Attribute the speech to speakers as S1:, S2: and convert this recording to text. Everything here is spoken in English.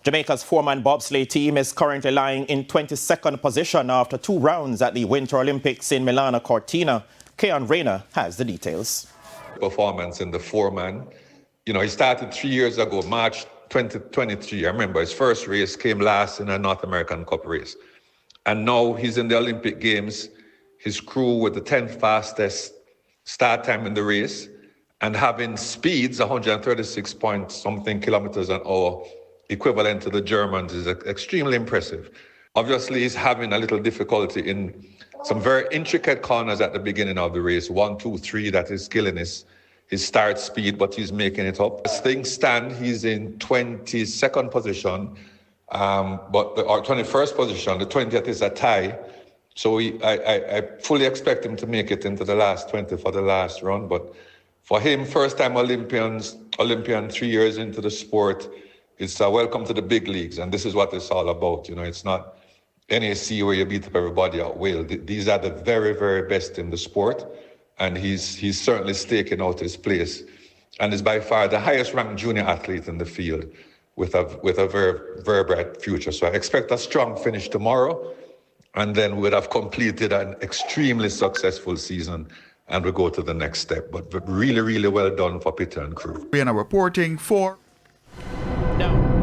S1: Jamaica's four-man bobsleigh team is currently lying in 22nd position after 2 rounds at the Winter Olympics in Milano Cortina. Keon Rayner has the details.
S2: Performance in the four-man. He started 3 years ago, March 2023. I remember his first race came last in a North American Cup race. And now he's in the Olympic Games. His crew with the 10th fastest start time in the race and having speeds 136 point something kilometers an hour, equivalent to the Germans, is extremely impressive. Obviously, he's having a little difficulty in some very intricate corners at the beginning of the race. 1, 2, 3, that is killing his start speed, but he's making it up. As things stand, he's in 22nd position, or 21st position. The 20th is a tie. So I fully expect him to make it into the last 20 for the last run. But for him, first-time Olympian 3 years into the sport, it's a welcome to the big leagues. And this is what it's all about. It's not NAC where you beat up everybody at will. These are the very, very best in the sport. And he's certainly staking out his place. And is by far the highest-ranked junior athlete in the field with a very, very bright future. So I expect a strong finish tomorrow. And then we'd have completed an extremely successful season and we go to the next step. But really, really well done for Peter and crew.
S3: We are now reporting for...
S1: Now.